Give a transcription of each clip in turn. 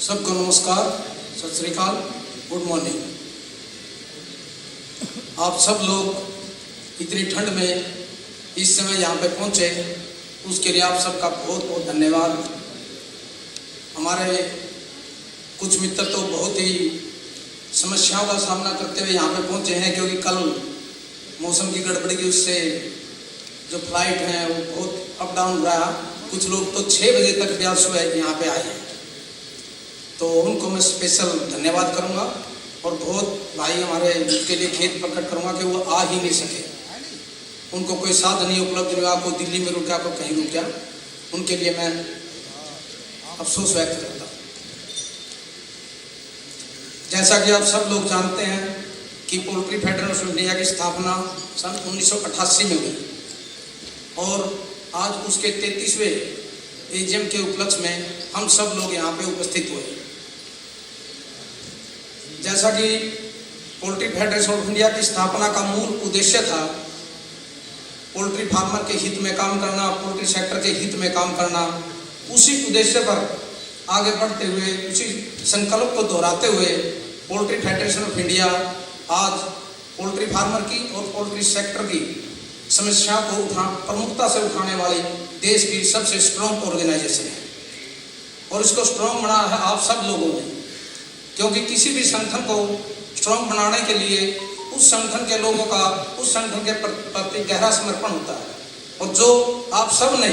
सबको नमस्कार, सत श्री अकाल, गुड मॉर्निंग। आप सब लोग इतनी ठंड में इस समय यहाँ पे पहुँचे, उसके लिए आप सबका बहुत बहुत धन्यवाद। हमारे कुछ मित्र तो बहुत ही समस्याओं का सामना करते हुए यहाँ पे पहुँचे हैं, क्योंकि कल मौसम की गड़बड़ी की उससे जो फ्लाइट हैं वो बहुत अप डाउन रहा। कुछ लोग तो 6 बजे तक भी आज सुबह यहाँ पे आए हैं, तो उनको मैं स्पेशल धन्यवाद करूँगा। और बहुत भाई हमारे उसके लिए खेद प्रकट करूँगा कि वो आ ही नहीं सके, उनको कोई साधन नहीं उपलब्ध नहीं हुआ, कोई दिल्ली में रुका, कोई कहीं रुक गया, उनके लिए मैं अफसोस व्यक्त करता हूँ। जैसा कि आप सब लोग जानते हैं कि पोल्ट्री फेडरेशन ऑफ इंडिया की स्थापना सन 1988 में हुई और आज उसके 33वें एजीएम के उपलक्ष्य में हम सब लोग यहाँ पे उपस्थित हुए। जैसा कि पोल्ट्री फेडरेशन ऑफ इंडिया की स्थापना का मूल उद्देश्य था पोल्ट्री फार्मर के हित में काम करना, पोल्ट्री सेक्टर के हित में काम करना, उसी उद्देश्य पर आगे बढ़ते हुए, उसी संकल्प को दोहराते हुए पोल्ट्री फेडरेशन ऑफ इंडिया आज पोल्ट्री फार्मर की और पोल्ट्री सेक्टर की समस्याओं को प्रमुखता से उठाने वाली देश की सबसे स्ट्रॉन्ग ऑर्गेनाइजेशन है। और इसको स्ट्रॉन्ग बनाया है आप सब लोगों ने, क्योंकि किसी भी संगठन को स्ट्रॉन्ग बनाने के लिए उस संगठन के लोगों का उस संगठन के प्रति गहरा समर्पण होता है। और जो आप सब ने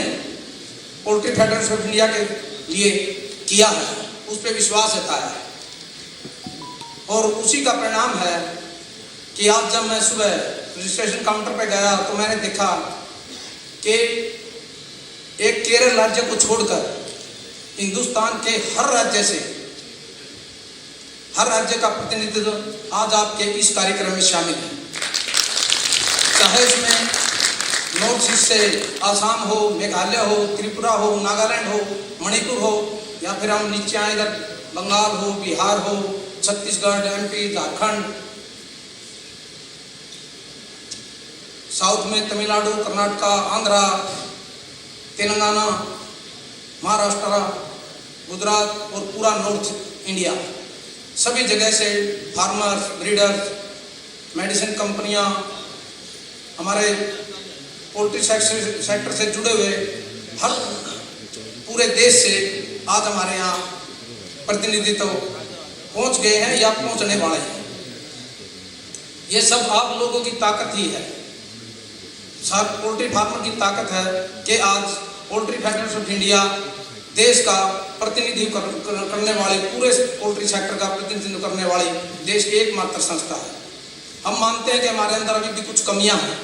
पोल्ट्री फेडरेशन ऑफ इंडिया के लिए किया है, उस पर विश्वास जताया है, और उसी का परिणाम है कि आज जब मैं सुबह रजिस्ट्रेशन काउंटर पर गया तो मैंने देखा कि एक केरल राज्य को छोड़कर हिंदुस्तान के हर राज्य का प्रतिनिधित्व आज आपके इस कार्यक्रम में शामिल है। चाहे इसमें नॉर्थ ईस्ट से आसाम हो, मेघालय हो, त्रिपुरा हो, नागालैंड हो, मणिपुर हो, या फिर हम नीचे आए इधर बंगाल हो, बिहार हो, छत्तीसगढ़, एमपी, झारखंड, साउथ में तमिलनाडु, कर्नाटक, आंध्रा, तेलंगाना, महाराष्ट्र, गुजरात और पूरा नॉर्थ इंडिया, सभी जगह से फार्मर्स, ब्रीडर्स, मेडिसिन कंपनियां, हमारे पोल्ट्री सेक्टर से जुड़े हुए हर पूरे देश से आज हमारे यहाँ प्रतिनिधित्व पहुँच गए हैं या पहुँचने वाले हैं। ये सब आप लोगों की ताकत ही है, साथ पोल्ट्री फार्मर की ताकत है कि आज पोल्ट्री फेडरेशन ऑफ इंडिया देश का प्रतिनिधित्व करने वाले, पूरे पोल्ट्री सेक्टर का प्रतिनिधित्व करने वाली देश की एकमात्र संस्था है। हम मानते हैं कि हमारे अंदर अभी भी कुछ कमियां हैं।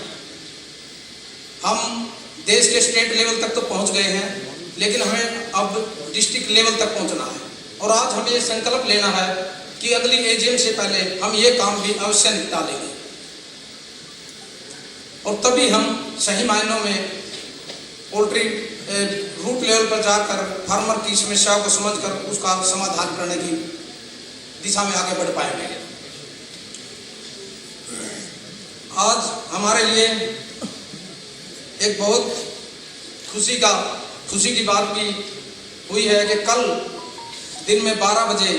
हम देश के स्टेट लेवल तक तो पहुंच गए हैं, लेकिन हमें अब डिस्ट्रिक्ट लेवल तक पहुंचना है। और आज हमें ये संकल्प लेना है कि अगली एजीएम से पहले हम ये काम भी अवश्य निपटा लेंगे, और तभी हम सही मायनों में पोल्ट्री रूट लेवल पर जाकर फार्मर की समस्याओं को समझकर उसका समाधान करने की दिशा में आगे बढ़ पाएंगे। आज हमारे लिए एक बहुत खुशी की बात भी हुई है कि कल दिन में 12 बजे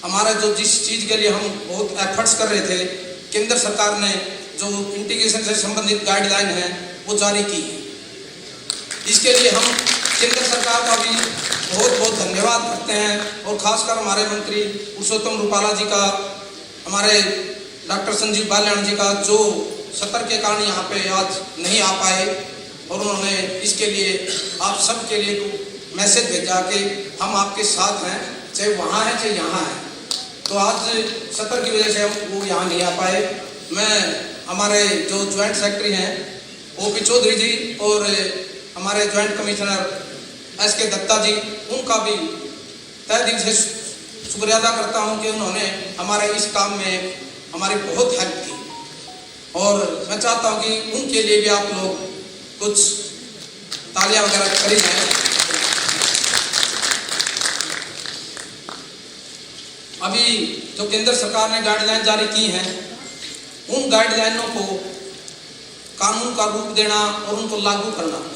हमारा जिस चीज़ के लिए हम बहुत एफर्ट्स कर रहे थे, केंद्र सरकार ने जो इंटीग्रेशन से संबंधित गाइडलाइन है वो जारी की है। इसके लिए हम केंद्र सरकार का भी बहुत बहुत धन्यवाद करते हैं, और खासकर हमारे मंत्री पुरुषोत्तम रूपाला जी का, हमारे डॉक्टर संजीव बालियान जी का, जो सतर के कारण यहाँ पे आज नहीं आ पाए, और उन्होंने इसके लिए आप सब के लिए मैसेज भेजा कि हम आपके साथ हैं, चाहे वहाँ हैं चाहे यहाँ हैं। तो आज सतर की वजह से हम वो यहाँ नहीं आ पाए। मैं हमारे जो ज्वाइंट सेक्रेटरी हैं ओपी चौधरी जी और हमारे ज्वाइंट कमिश्नर एसके दत्ता जी, उनका भी तहे दिल से शुक्रिया अदा करता हूं कि उन्होंने हमारे इस काम में हमारी बहुत हेल्प की, और मैं चाहता हूं कि उनके लिए भी आप लोग कुछ तालियां वगैरह करी जाए। अभी जो केंद्र सरकार ने गाइडलाइन जारी की हैं, उन गाइडलाइनों को कानून का रूप देना और उनको लागू करना,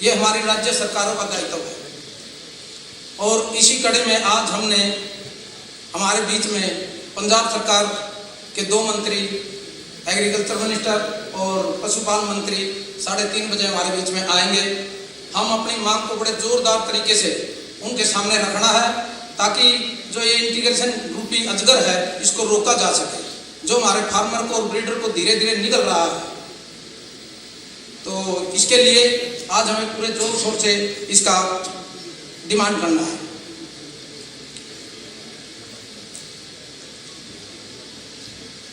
ये हमारी राज्य सरकारों का दायित्व है। और इसी कड़ी में आज हमने हमारे बीच में पंजाब सरकार के 2 मंत्री, एग्रीकल्चर मिनिस्टर और पशुपालन मंत्री 3:30 बजे हमारे बीच में आएंगे। हम अपनी मांग को बड़े जोरदार तरीके से उनके सामने रखना है ताकि जो ये इंटीग्रेशन रूपी अजगर है इसको रोका जा सके, जो हमारे फार्मर को और ब्रीडर को धीरे धीरे निगल रहा है। तो इसके लिए आज हमें पूरे जोर शोर से इसका डिमांड करना है।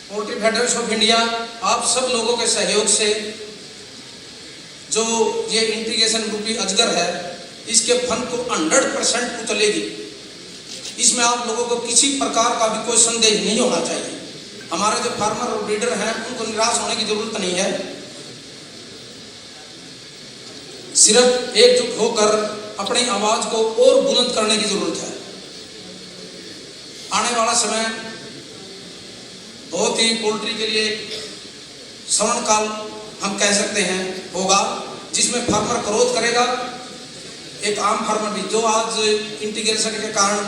पोल्ट्री फेडरेशन ऑफ इंडिया आप सब लोगों के सहयोग से जो ये इंटीग्रेशन रूपी अजगर है इसके फन को 100% उतलेगी। इसमें आप लोगों को किसी प्रकार का भी कोई संदेह नहीं होना चाहिए। हमारे जो फार्मर और ब्रीडर हैं उनको निराश होने की जरूरत नहीं है। सिर्फ एकजुट होकर अपनी आवाज को और बुलंद करने की जरूरत है। आने वाला समय बहुत ही पोल्ट्री के लिए श्रवण काल हम कह सकते हैं होगा, जिसमें फार्मर क्रोध करेगा। एक आम फार्मर भी जो आज इंटीग्रेशन के कारण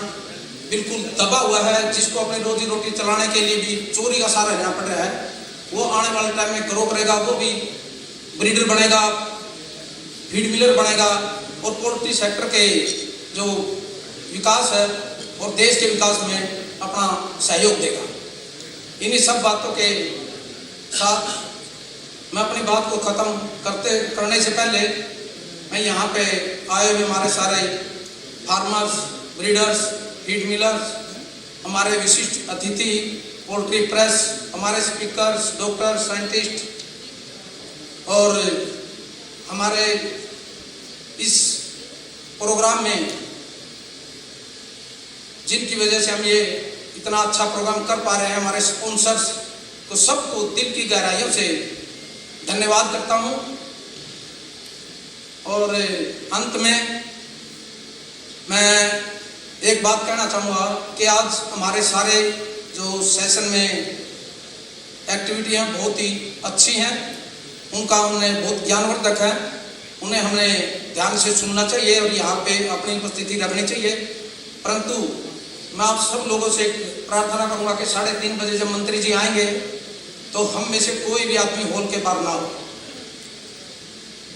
बिल्कुल दबा हुआ है, जिसको अपनी रोजी रोटी चलाने के लिए भी चोरी का सहारा लेना पड़ रहा है, वो आने वाले टाइम में ग्रो करेगा, वो भी ब्रीडर बनेगा, फीड मिलर बनेगा और पोल्ट्री सेक्टर के जो विकास है और देश के विकास में अपना सहयोग देगा। इन्हीं सब बातों के साथ मैं अपनी बात को ख़त्म करने से पहले मैं यहाँ पे आए हुए हमारे सारे फार्मर्स, ब्रीडर्स, फीड मिलर्स, हमारे विशिष्ट अतिथि, पोल्ट्री प्रेस, हमारे स्पीकर्स, डॉक्टर, साइंटिस्ट और हमारे इस प्रोग्राम में जिनकी वजह से हम ये इतना अच्छा प्रोग्राम कर पा रहे हैं, हमारे स्पॉन्सर्स को सबको दिल की गहराइयों से धन्यवाद करता हूँ। और अंत में मैं एक बात कहना चाहूँगा कि आज हमारे सारे जो सेशन में एक्टिविटियाँ बहुत ही अच्छी हैं, उनका हमने बहुत ज्ञानवर्धक है, उन्हें हमने ध्यान से सुनना चाहिए और यहाँ पे अपनी उपस्थिति रखनी चाहिए। परंतु मैं आप सब लोगों से प्रार्थना करूँगा कि 3:30 बजे जब मंत्री जी आएंगे तो हम में से कोई भी आदमी हॉल के बाहर ना हो,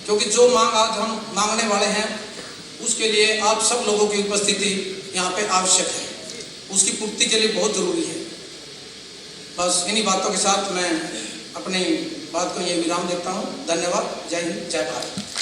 क्योंकि जो मांग आज हम मांगने वाले हैं उसके लिए आप सब लोगों की उपस्थिति यहाँ पे आवश्यक है, उसकी पूर्ति के लिए बहुत जरूरी है। बस इन्हीं बातों के साथ मैं अपनी बात को ये विराम देता हूँ। धन्यवाद। जय हिंद, जय भारत।